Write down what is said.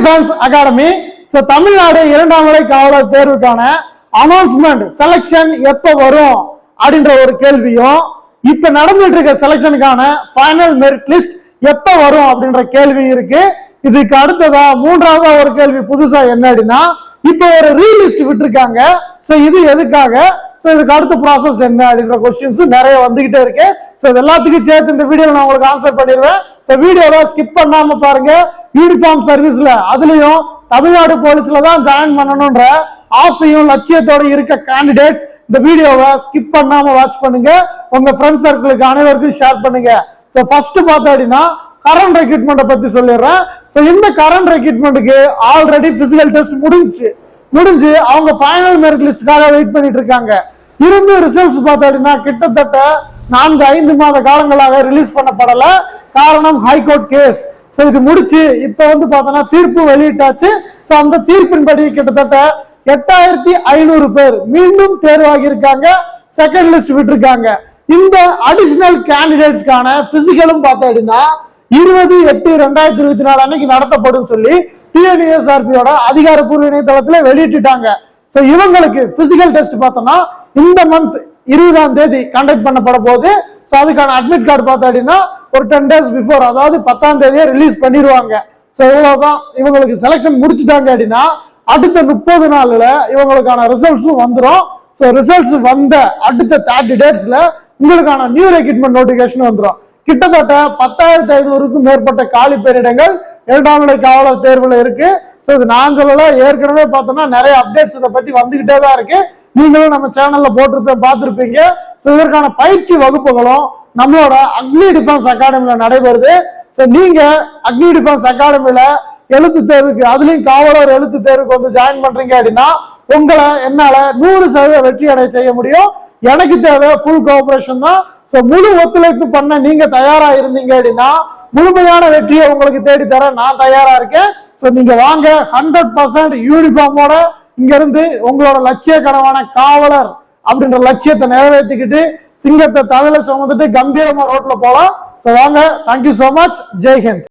Defence academy. Tamil Nadu 2ஆம் நிலை காவலர் தேர்வுக்கான அனௌன்ஸ்மெண்ட் செலக்ஷன் எப்ப வரும் அப்படின்ற ஒரு கேள்வியும், இப்ப நடந்துட்டு இருக்க செலக்ஷனுக்கான ஃபைனல் மெரிட் லிஸ்ட் எப்ப வரும் அப்படின்ற கேள்வி இருக்கு. இதுக்கு அடுத்ததா மூன்றாவதா ஒரு கேள்வி புதுசா என்ன அப்படின்னா, இப்ப ஒரு ரீலிஸ்ட் விட்டுருக்காங்க. இது எதுக்காக, இதுக்கு அடுத்த ப்ராசஸ் என்ன அப்படின்ற கொஸ்டின்ஸ் நிறைய வந்துகிட்டே இருக்கு. இது எல்லாத்துக்கும் சேர்த்து இந்த வீடியோல நான் உங்களுக்கு ஆன்சர் பண்ணிடுவேன். வீடியோவை ஸ்கிப் பண்ணாம பாருங்க. யூனிஃபார்ம் சர்வீஸ்ல அதுலயும் தமிழ்நாடு போலீஸ்ல தான் ஜாயின் பண்ணணும்ன்ற ஆசையும் லட்சியத்தோட இருக்க கேண்டிடேட்ஸ் இந்த வீடியோவை ஸ்கிப் பண்ணாம வாட்ச் பண்ணுங்க. உங்க ஃப்ரெண்ட்ஸ் சர்க்கிளுக்கு அனைவருக்கும் ஷேர் பண்ணுங்க. ஃபர்ஸ்ட் பார்த்தா அப்படின்னா கரண்ட் ரெக்ரூட்மெண்ட் பத்தி சொல்லிடுறேன். இந்த கரண்ட் ரெக்ரூட்மெண்ட்டுக்கு ஆல்ரெடி பிசிக்கல் டெஸ்ட் முடிஞ்சு அவங்க ஃபைனல் மெரிட் லிஸ்ட்காக வெயிட் பண்ணிட்டு இருக்காங்க. இருந்து ரிசல்ட்ஸ் பார்த்தா அப்படின்னா கிட்டத்தட்ட 4-5 மாத காலங்களாக ரிலீஸ் பண்ணப்படல. காரணம் ஹைகோர்ட் கேஸ். இது முடிச்சு இப்ப பார்த்தோம்னா தீர்ப்பு வெளியிட்டாச்சு. அந்த தீர்ப்பின்படி கிட்டத்தட்ட 8500 பேர் மீண்டும் தேர்வாகி இருக்காங்க. செகண்ட் லிஸ்ட் விட்டுருக்காங்க. இந்த அடிஷனல் கேண்டிடேட்ஸ்க்கான பிசிக்கலும் பார்த்தா அப்படின்னா 20/8/2024 அன்னைக்கு நடத்தப்படும் சொல்லி டிஎன்யூஎஸ்ஆர்பியோட அதிகாரப்பூர்வ இணையதளத்துல வெளியிட்டுட்டாங்க. இவங்களுக்கு பிசிக்கல் டெஸ்ட் பார்த்தோம்னா இந்த மந்த் 20ஆம் தேதி கண்டக்ட் பண்ணப்பட போகுது. அதுக்கான அட்மிட் கார்டு பார்த்தா அப்படின்னா ஒரு 10 days பிஃபோர், அதாவது 10ஆம் தேதியே ரிலீஸ் பண்ணிடுவாங்க. இவ்வளவுதான். இவங்களுக்கு செலக்ஷன் முடிச்சுட்டாங்க அப்படின்னா அடுத்த 30 நாள்ல இவங்களுக்கான ரிசல்ட்ஸும் வந்துடும். ரிசல்ட்ஸ் வந்த அடுத்த 30 daysல உங்களுக்கான நியூ ரெக்ரூட்மெண்ட் நோட்டிபிகேஷன் வந்துடும். கிட்டத்தட்ட 10,500க்கும் மேற்பட்ட காலி பணியிடங்கள் 2ஆம் நிலை காவலர் தேர்வுல இருக்கு. இது நான் சொல்லல, ஏற்கனவே பார்த்தோம்னா நிறைய அப்டேட்ஸ் இதை பத்தி வந்துகிட்டே தான் இருக்கு. நீங்களும் நம்ம சேனல்ல பார்த்திருப்பீங்க. இதற்கான பயிற்சி வகுப்புகளும் நம்மளோட அக்னி டிஃபென்ஸ் அகாடமில நடைபெறுது. நீங்க அக்னி டிஃபென்ஸ் அகாடமில எழுத்து தேர்வுக்கு, அதுலயும் காவலர் எழுத்து தேர்வுக்கு ஜாயின் பண்றீங்க அப்படின்னா உங்களை என்னால 100% வெற்றி அடைய செய்ய முடியும். எனக்கு தேவை ஃபுல் கோஆபரேஷன் தான். முழு ஒத்துழைப்பு பண்ண நீங்க தயாரா இருந்தீங்க அப்படின்னா முழுமையான வெற்றியை உங்களுக்கு தேடி தர நான் தயாரா இருக்கேன். நீங்க வாங்க, 100% யூனிஃபார்மோட இங்க இருந்து உங்களோட லட்சிய கனவான காவலர் அப்படின்ற லட்சியத்தை நிறைவேற்றிக்கிட்டு சிங்கத்தை தலையில சுமந்துட்டு கம்பீரமா ரோட்ல போலாம். வாங்க. Thank you so much. Jai Hind.